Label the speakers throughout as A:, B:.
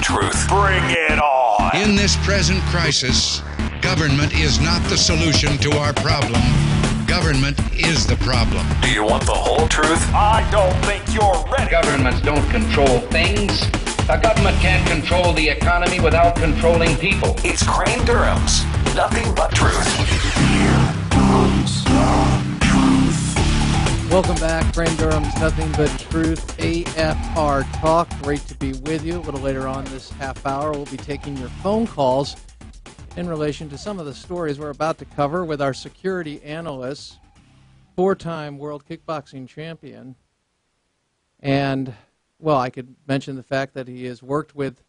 A: truth. Bring it on.
B: In this present crisis, government is not the solution to our problem. Government is the problem.
A: Do you want the whole truth? I don't think you're ready.
C: Governments don't control things. A government can't control the economy without controlling people.
A: It's Crane Durham's Nothing But Truth.
D: Welcome back. Crane Durham's Nothing But Truth, AFR Talk. Great to be with you. A little later on this half hour, we'll be taking your phone calls in relation to some of the stories we're about to cover with our security analyst, four-time world kickboxing champion. And, well, I could mention the fact that he has worked with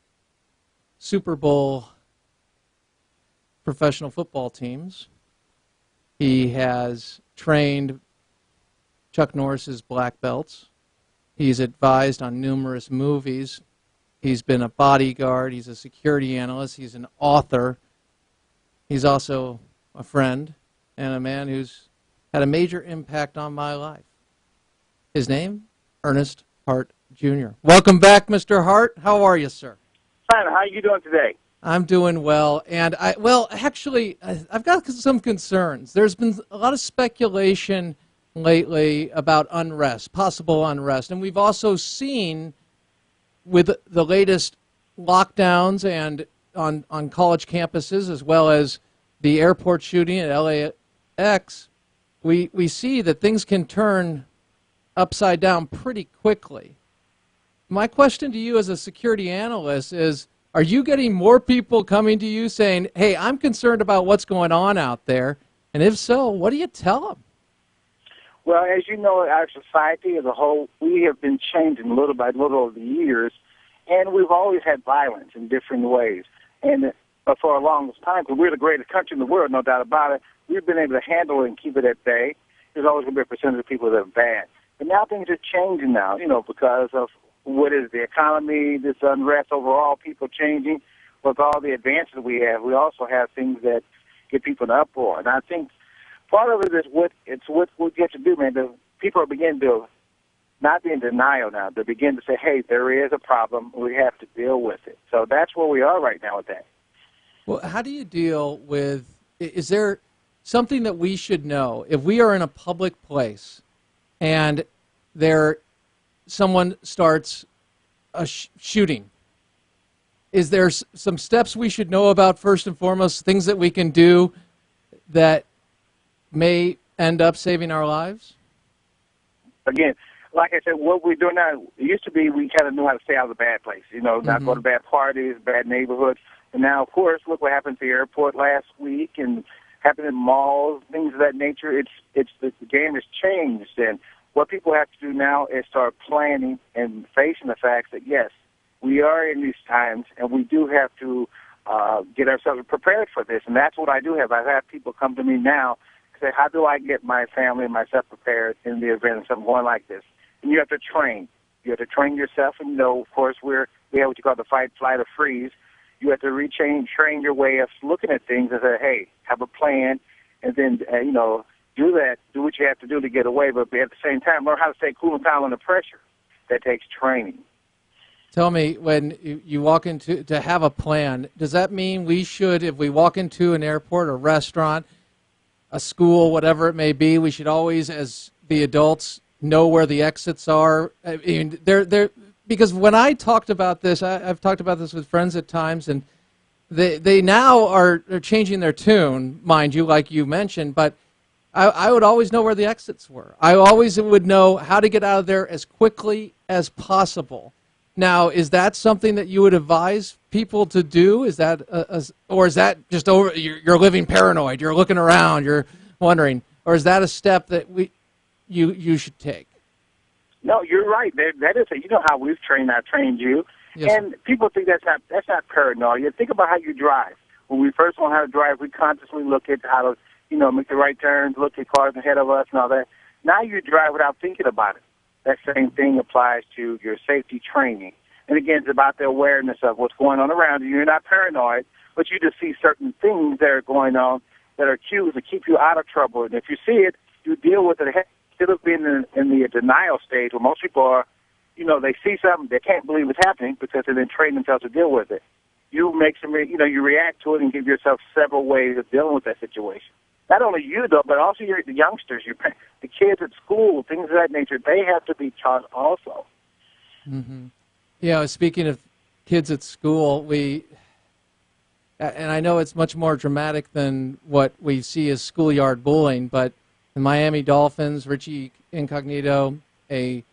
D: Super Bowl professional football teams. He has trained Chuck Norris's black belts. He's advised on numerous movies. He's been a bodyguard. He's a security analyst. He's an author. He's also a friend and a man who's had a major impact on my life. His name, Earnest Hart Jr. Welcome back, Mr. Hart. How are you, sir?
E: Fine. How are you doing today?
D: I'm doing well. And I've got some concerns. There's been a lot of speculation lately about unrest, possible unrest. And we've also seen with the latest lockdowns and on college campuses, as well as the airport shooting at LAX, we see that things can turn upside down pretty quickly. My question to you as a security analyst is, are you getting more people coming to you saying, hey, I'm concerned about what's going on out there? And if so, what do you tell them?
E: Well, as you know, our society as a whole, we have been changing little by little over the years, and we've always had violence in different ways. And for a long time, because we're the greatest country in the world, no doubt about it, we've been able to handle it and keep it at bay. There's always going to be a percentage of people that are bad. But now things are changing now, because of what is the economy, this unrest overall, people changing. With all the advances we have, we also have things that get people in uproar. And I think part of it is what we have to do, man. The people are beginning to not be in denial now. They begin to say, hey, there is a problem. We have to deal with it. So that's where we are right now with that.
D: Well, how do you deal with, is there something that we should know? If we are in a public place and someone starts a shooting, is there some steps we should know about first and foremost, things that we can do that may end up saving our lives?
E: Again, like I said, what we're doing now, it used to be we kind of knew how to stay out of the bad place, not go to bad parties, bad neighborhoods. And now, of course, look what happened at the airport last week and happened in malls, things of that nature. The game has changed. And what people have to do now is start planning and facing the facts that, yes, we are in these times, and we do have to get ourselves prepared for this. And that's what I do have. I've had people come to me now and say, how do I get my family and myself prepared in the event of something going like this? And you have to train. You have to train yourself. And, of course, we have what you call the fight, flight, or freeze. You have to train your way of looking at things and say, hey, have a plan, and then, do that, do what you have to do to get away, but at the same time, learn how to stay cool and calm under pressure. That takes training.
D: Tell me, when you walk into, to have a plan, does that mean we should, if we walk into an airport, a restaurant, a school, whatever it may be, we should always, as the adults, know where the exits are? I mean, because when I talked about this, I've talked about this with friends at times, and they now are changing their tune, mind you, like you mentioned, but I would always know where the exits were. I always would know how to get out of there as quickly as possible. Now, is that something that you would advise people to do? Is that, or is that just you're living paranoid? You're looking around, you're wondering, or is that a step that you should take?
E: No, you're right. That is you know how we've trained. I trained you, yes, and people think that's not paranoia. You think about how you drive. When we first learn how to drive, we consciously look at how to make the right turns, look at cars ahead of us and all that. Now you drive without thinking about it. That same thing applies to your safety training. And again, it's about the awareness of what's going on around you. You're not paranoid, but you just see certain things that are going on that are cues to keep you out of trouble. And if you see it, you deal with it instead of being in the denial stage where most people are, they see something, they can't believe it's happening because they didn't train themselves to deal with it. You make some, you react to it and give yourself several ways of dealing with that situation. Not only you, though, but also the youngsters, the kids at school, things of that nature. They have to be taught also.
D: Mm-hmm. Yeah, speaking of kids at school, and I know it's much more dramatic than what we see as schoolyard bullying, but the Miami Dolphins, Richie Incognito, a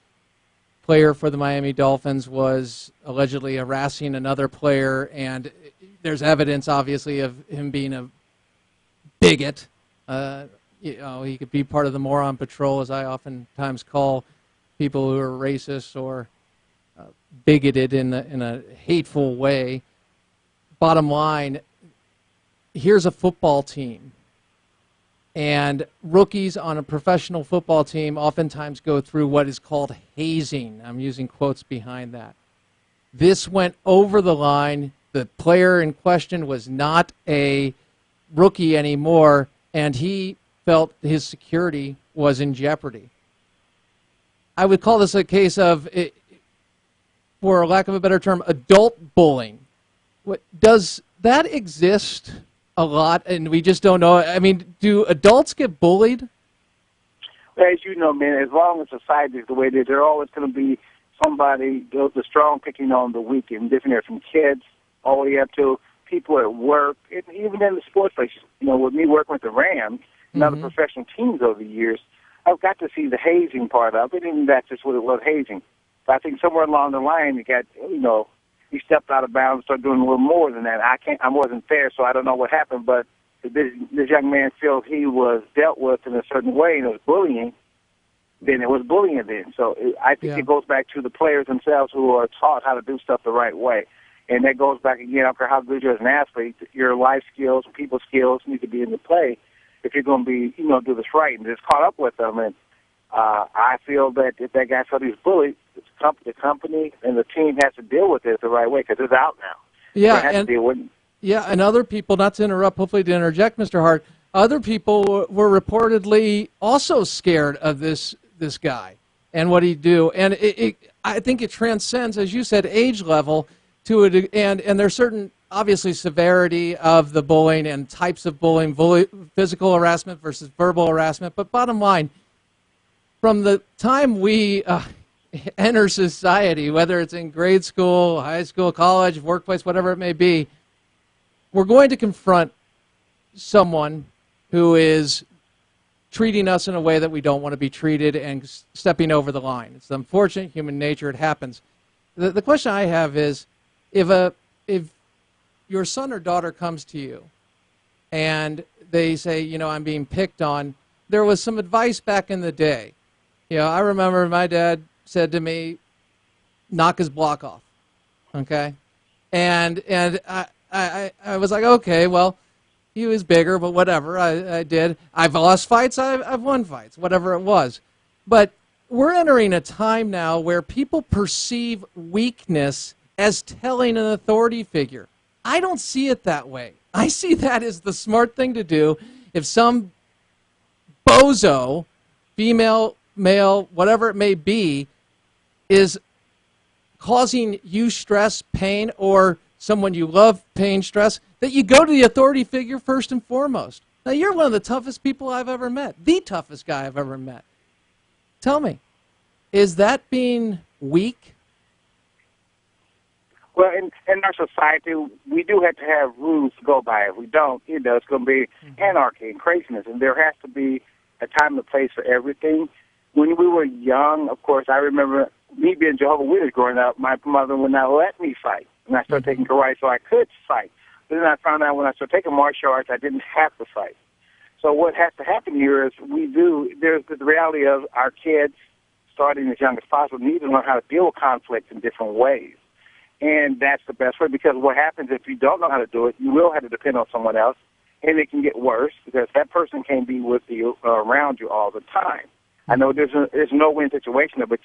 D: player for the Miami Dolphins, was allegedly harassing another player, and there's evidence, obviously, of him being a bigot. He could be part of the moron patrol, as I oftentimes call people who are racist or bigoted in a hateful way. Bottom line, here's a football team, and rookies on a professional football team oftentimes go through what is called hazing. I'm using quotes behind that. This went over the line. The player in question was not a rookie anymore, and he felt his security was in jeopardy. I would call this a case of, for lack of a better term, adult bullying. Does that exist a lot, and we just don't know? I mean, do adults get bullied?
E: As you know, man, as long as society is the way it is, there's always going to be somebody, the strong picking on the weak, and different there, from kids all the way up to people at work, and even in the sports places. With me working with the Rams and other professional teams over the years, I've got to see the hazing part of it, and that's just what it was, hazing. But I think somewhere along the line, he stepped out of bounds and started doing a little more than that. I wasn't there, so I don't know what happened, but this young man feels he was dealt with in a certain way, and it was bullying, then it was bullying then. So I think it goes back to the players themselves who are taught how to do stuff the right way. And that goes back again, I don't care how good you are as an athlete, your life skills, people skills need to be into play if you're going to be, do this right. And just caught up with them. And I feel that if that guy felt he was bullied, the company and the team has to deal with it the right way because it's out now.
D: Yeah, and other people, not to interrupt, hopefully to interject, Mr. Hart, other people were reportedly also scared of this guy and what he'd do. And I think it transcends, as you said, age level to it, and there's certain, obviously, severity of the bullying and types of bullying, physical harassment versus verbal harassment. But bottom line, from the time we enter society, whether it's in grade school, high school, college, workplace, whatever it may be, we're going to confront someone who is treating us in a way that we don't want to be treated and stepping over the line. It's unfortunate, human nature, it happens. The question I have is, if your son or daughter comes to you and they say, I'm being picked on, there was some advice back in the day. I remember my dad said to me, knock his block off, okay? And I was like, okay, well, he was bigger, but whatever, I did. I've lost fights, I've won fights, whatever it was. But we're entering a time now where people perceive weakness as telling an authority figure. I don't see it that way. I see that as the smart thing to do. If some bozo, female, male, whatever it may be, is causing you stress, pain, or someone you love pain, stress, that you go to the authority figure first and foremost. Now, you're one of the toughest people I've ever met, the toughest guy I've ever met. Tell me, is that being weak?
E: Well, in our society, we do have to have rules to go by. If we don't, it's going to be anarchy and craziness, and there has to be a time and a place for everything. When we were young, of course, I remember me being Jehovah's Witness growing up, my mother would not let me fight. And I started taking karate so I could fight. But then I found out when I started taking martial arts, I didn't have to fight. So what has to happen here is there's the reality of our kids, starting as young as possible, need to learn how to deal with conflict in different ways. And that's the best way, because what happens if you don't know how to do it, you will have to depend on someone else, and it can get worse because that person can't be with you around you all the time. I know there's no win situation, but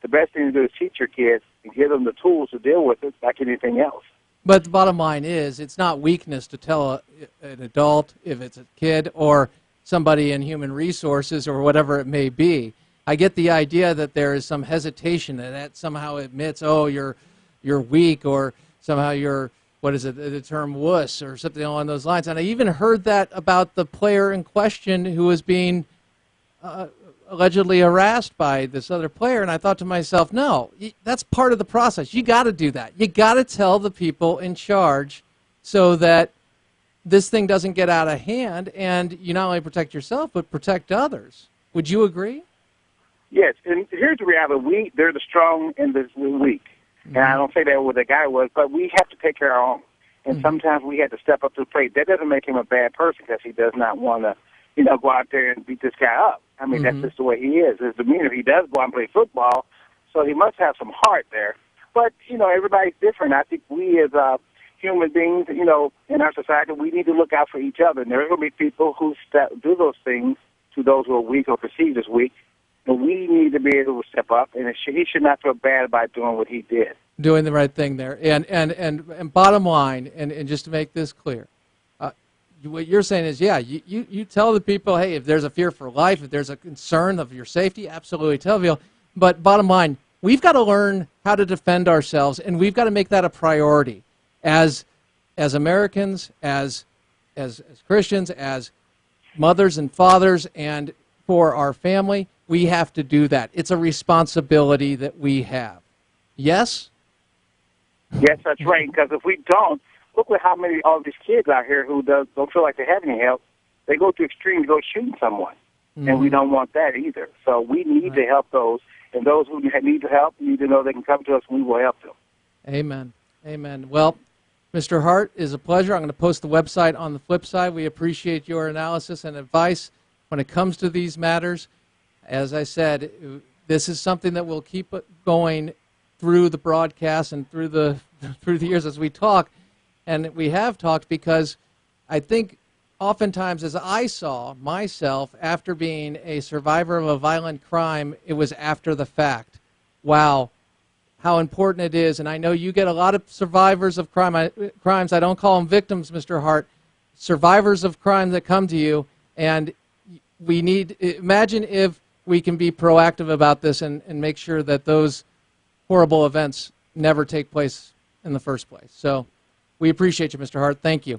E: the best thing to do is teach your kids and give them the tools to deal with it like anything else.
D: But the bottom line is, it's not weakness to tell an adult, if it's a kid or somebody in human resources or whatever it may be. I get the idea that there is some hesitation that somehow admits, oh, you're weak, or somehow you're, what is it, the term wuss or something along those lines. And I even heard that about the player in question who was being allegedly harassed by this other player. And I thought to myself, no, that's part of the process. You got to do that. You got to tell the people in charge so that this thing doesn't get out of hand, and you not only protect yourself, but protect others. Would you agree?
E: Yes, and here's the reality. They're the strong and the weak. Mm-hmm. And I don't say that what the guy was, but we have to take care of our own. And sometimes we have to step up to the plate. That doesn't make him a bad person because he does not want to, go out there and beat this guy up. I mean, that's just the way he is. His demeanor, he does go out and play football, so he must have some heart there. But, everybody's different. I think we as human beings, in our society, we need to look out for each other. And there are going to be people who do those things to those who are weak or perceived as weak. But we need to be able to step up, and he should not feel bad about doing what he did.
D: Doing the right thing there. And bottom line, and just to make this clear, what you're saying is, yeah, you tell the people, hey, if there's a fear for life, if there's a concern of your safety, absolutely tell people. But bottom line, we've got to learn how to defend ourselves, and we've got to make that a priority as Americans, as Christians, as mothers and fathers, and for our family. We have to do that. It's a responsibility that we have. Yes?
E: Yes, that's right. Because if we don't, look at how many all these kids out here who don't feel like they have any help. They go to extremes, go shooting someone, and we don't want that either. So we need to help those, and those who need help need to know they can come to us, and we will help them.
D: Amen. Amen. Well, Mr. Hart, it is a pleasure. I'm going to post the website on the flip side. We appreciate your analysis and advice when it comes to these matters. As I said, this is something that will keep going through the broadcast and through the years as we talk. And we have talked because I think oftentimes, as I saw myself after being a survivor of a violent crime, it was after the fact. Wow, how important it is. And I know you get a lot of survivors of crimes. I don't call them victims, Mr. Hart. Survivors of crime that come to you. And we need, imagine if we can be proactive about this and make sure that those horrible events never take place in the first place. So we appreciate you, Mr. Hart. Thank you.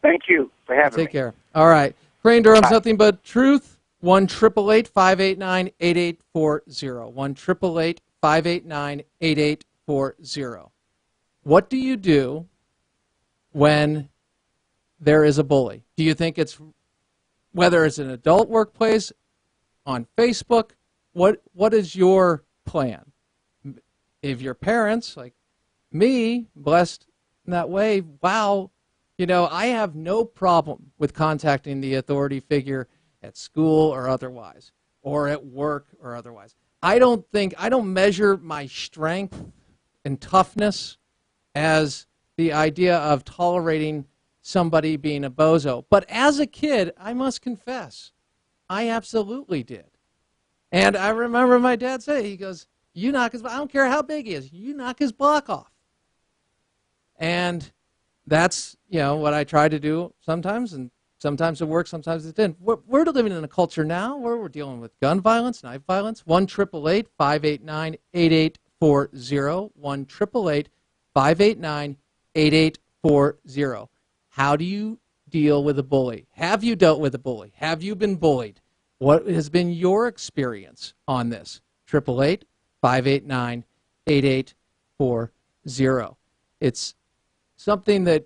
E: Thank you for having me.
D: Take care. All right. Crane Durham's Nothing But Truth, 1-888-589-8840. 1-888-589-8840. What do you do when there is a bully? Do you think it's, whether it's an adult workplace, on Facebook, what is your plan? If your parents, like me, blessed in that way, wow, I have no problem with contacting the authority figure at school or otherwise, or at work or otherwise. I don't measure my strength and toughness as the idea of tolerating somebody being a bozo. But as a kid, I must confess, I absolutely did. And I remember my dad saying, he goes, you knock his, I don't care how big he is, you knock his block off. And that's, what I try to do sometimes, and sometimes it works, sometimes it didn't. We're living in a culture now where we're dealing with gun violence, knife violence. 1-888-589-8840. 1-888-589-8840. How do you deal with a bully? Have you dealt with a bully? Have you been bullied? What has been your experience on this? 888-589-8840. It's something that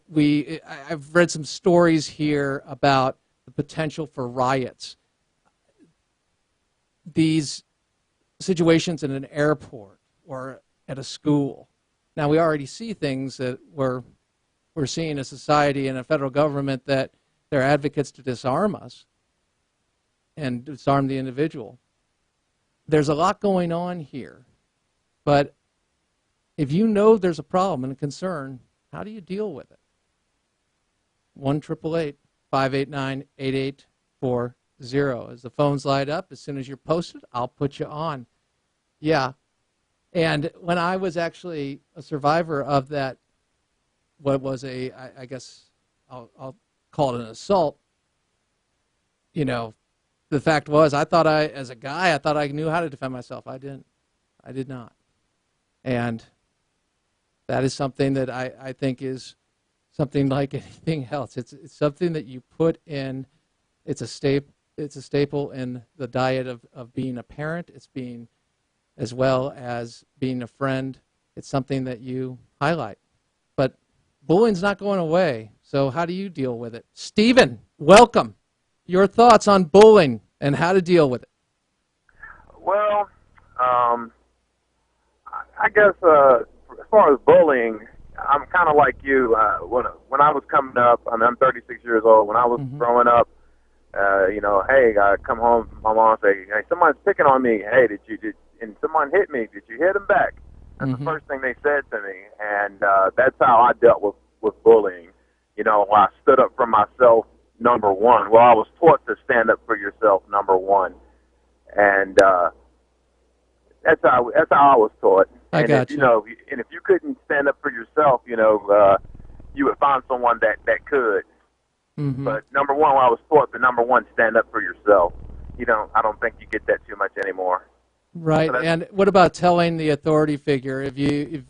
D: I've read some stories here about the potential for riots. These situations in an airport or at a school. Now, we already see things that we're seeing a society and a federal government that they're advocates to disarm us and disarm the individual. There's a lot going on here. But if you know there's a problem and a concern, how do you deal with it? 1-888-589-8840. As the phones light up, as soon as you're posted, I'll put you on. Yeah. And when I was actually a survivor of that, what was I guess I'll call it an assault, the the fact was, as a guy, I thought I knew how to defend myself. I didn't. I did not. And that is something that I think is something like anything else. It's something that you put in. It's a staple in the diet of being a parent. It's being, as well as being a friend. It's something that you highlight. But bullying's not going away. So how do you deal with it? Stephen, welcome. Your thoughts on bullying and how to deal with it.
F: Well, I guess as far as bullying, I'm kind of like you. When I was coming up, I'm 36 years old. When I was growing up, hey, I come home, my mom say, hey, someone's picking on me. Hey, and someone hit me. Did you hit him back? That's the first thing they said to me, and that's how I dealt with bullying. I stood up for myself, number one. Well, I was taught to stand up for yourself, number one, and that's how I was taught.
D: I got you.
F: And if you couldn't stand up for yourself, you would find someone that could. But number one, I was taught the number one, stand up for yourself. I don't think you get that too much anymore.
D: Right.
F: So
D: and what about telling the authority figure? If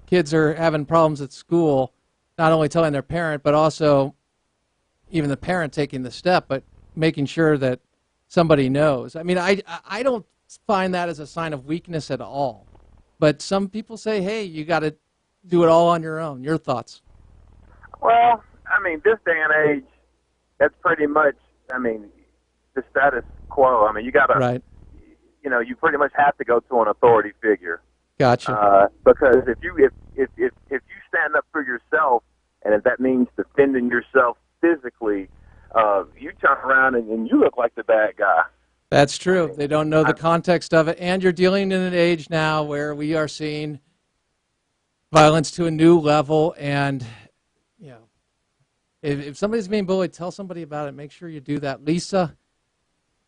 D: kids are having problems at school, not only telling their parent, but also even the parent taking the step, but making sure that somebody knows. I mean, I don't find that as a sign of weakness at all. But some people say, hey, you got to do it all on your own. Your thoughts?
F: Well, I mean, this day and age, that's pretty much, the status quo. You got to,
D: right.
F: You pretty much have to go to an authority figure.
D: Gotcha.
F: Because if you stand up for yourself, and if that means defending yourself physically, you turn around and you look like the bad guy.
D: That's true. They don't know the context of it. And you're dealing in an age now where we are seeing violence to a new level. And, if somebody's being bullied, tell somebody about it. Make sure you do that. Lisa,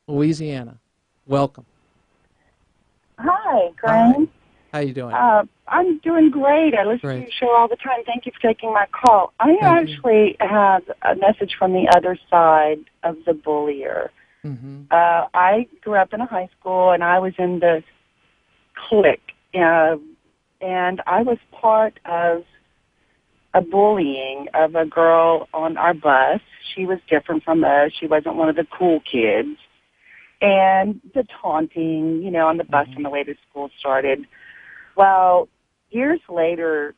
D: Louisiana, welcome.
G: Hi, Graham.
D: Hi. How you doing?
G: I'm doing great. I listen to your show all the time. Thank you for taking my call. I actually have a message from the other side of the bullier. I grew up in a high school, and I was in the clique, and I was part of a bullying of a girl on our bus. She was different from us. She wasn't one of the cool kids. And the taunting, on the bus on the way to school started. Well, years later,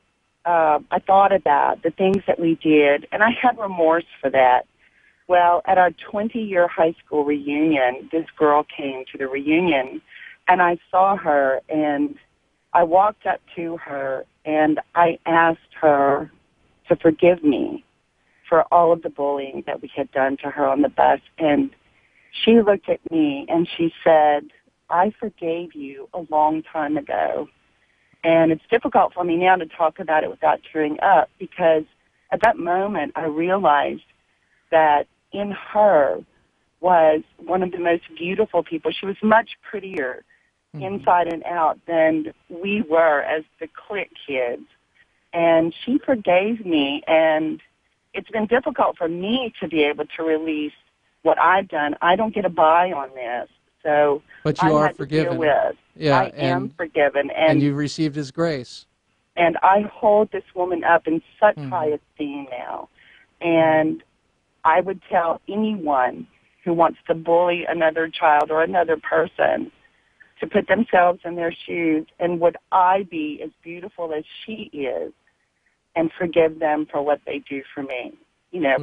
G: I thought about the things that we did, and I had remorse for that. Well, at our 20-year high school reunion, this girl came to the reunion, and I saw her, and I walked up to her, and I asked her to forgive me for all of the bullying that we had done to her on the bus. And she looked at me, and she said, I forgave you a long time ago. And it's difficult for me now to talk about it without tearing up, because at that moment I realized that in her was one of the most beautiful people. She was much prettier inside and out than we were as the clique kids. And she forgave me, and it's been difficult for me to be able to release what I've done. I don't get a buy on this. So
D: but you are forgiven.
G: I am forgiven.
D: And you've received his grace.
G: And I hold this woman up in such high esteem now. And I would tell anyone who wants to bully another child or another person to put themselves in their shoes, and would I be as beautiful as she is, and forgive them for what they do for me,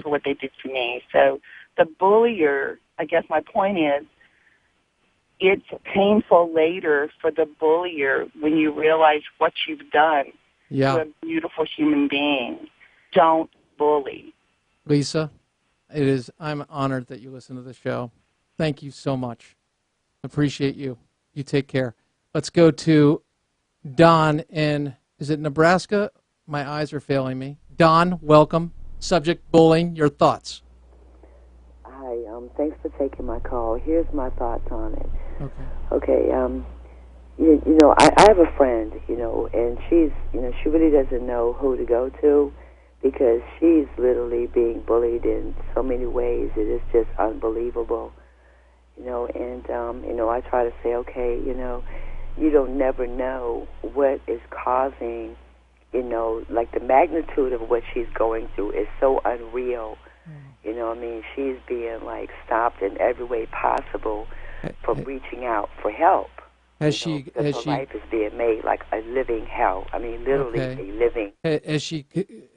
G: for what they did to me. So the bullier, I guess my point is, it's painful later for the bullier when you realize what you've done to a beautiful human being. Don't bully.
D: Lisa, I'm honored that you listen to the show. Thank you so much. Appreciate you. You take care. Let's go to Don in, is it Nebraska? My eyes are failing me. Don, welcome. Subject, bullying. Your thoughts.
H: Hi, thanks for taking my call. Here's my thoughts on it.
D: Okay.
H: I have a friend, and she's, she really doesn't know who to go to, because she's literally being bullied in so many ways. It is just unbelievable. I try to say, okay, you don't never know what is causing, like the magnitude of what she's going through is so unreal. She's being like stopped in every way possible from reaching out for help. Her life is being made like a living hell. Literally a living.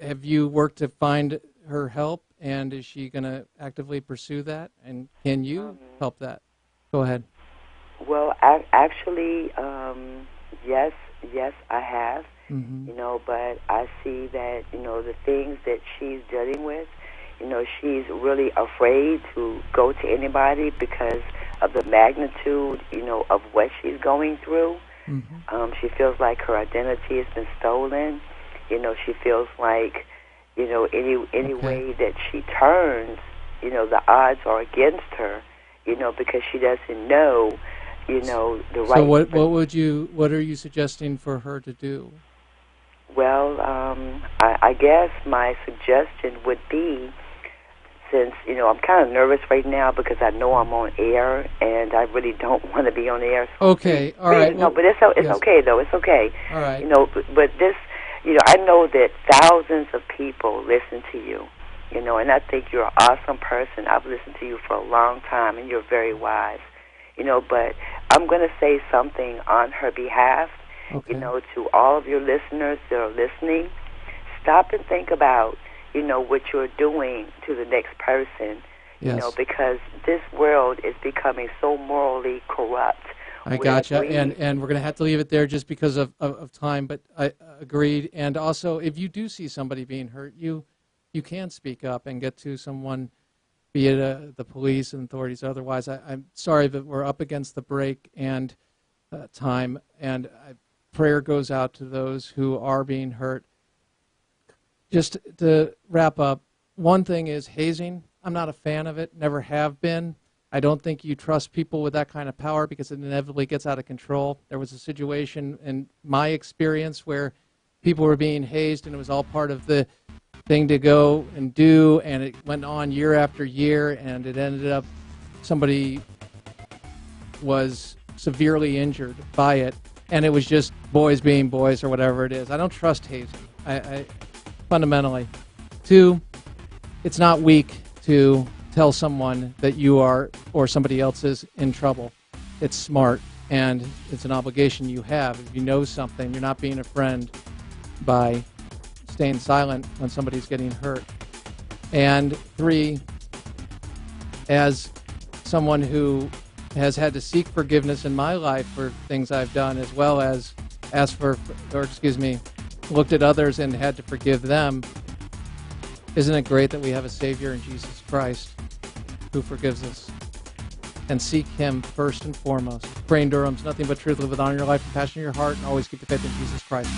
D: Have you worked to find her help, and is she going to actively pursue that? And can you help that? Go ahead.
H: Well, actually, yes, I have. But I see that the things that she's dealing with. She's really afraid to go to anybody because of the magnitude, of what she's going through. She feels like her identity has been stolen. She feels like, any way that she turns, the odds are against her, because she doesn't know, the right.
D: So what are you suggesting for her to do?
H: Well, I guess my suggestion would be, since, I'm kind of nervous right now because I know I'm on air, and I really don't want to be on air. So
D: okay, all right.
H: No, but it's okay, though. It's okay.
D: All right.
H: But this, I know that thousands of people listen to you, and I think you're an awesome person. I've listened to you for a long time, and you're very wise, but I'm going to say something on her behalf, to all of your listeners that are listening. Stop and think about what you're doing to the next person, because this world is becoming so morally corrupt.
D: I gotcha, and we're going to have to leave it there just because of time, but I agreed. And also, if you do see somebody being hurt, you can speak up and get to someone, be it the police and authorities. Otherwise, I'm sorry that we're up against the break and time, and prayer goes out to those who are being hurt. Just to wrap up, one thing is hazing. I'm not a fan of it, never have been. I don't think you trust people with that kind of power because it inevitably gets out of control. There was a situation in my experience where people were being hazed, and it was all part of the thing to go and do, and it went on year after year, and it ended up somebody was severely injured by it, and it was just boys being boys or whatever it is. I don't trust hazing. I fundamentally. 2, it's not weak to tell someone that you are or somebody else is in trouble. It's smart, and it's an obligation you have. If you know something, you're not being a friend by staying silent when somebody's getting hurt. And 3, as someone who has had to seek forgiveness in my life for things I've done, as well as looked at others and had to forgive them. Isn't it great that we have a Savior in Jesus Christ who forgives us? And seek Him first and foremost. Pray in Durham's, nothing but truth, live with honor in your life, compassion in your heart, and always keep the faith in Jesus Christ.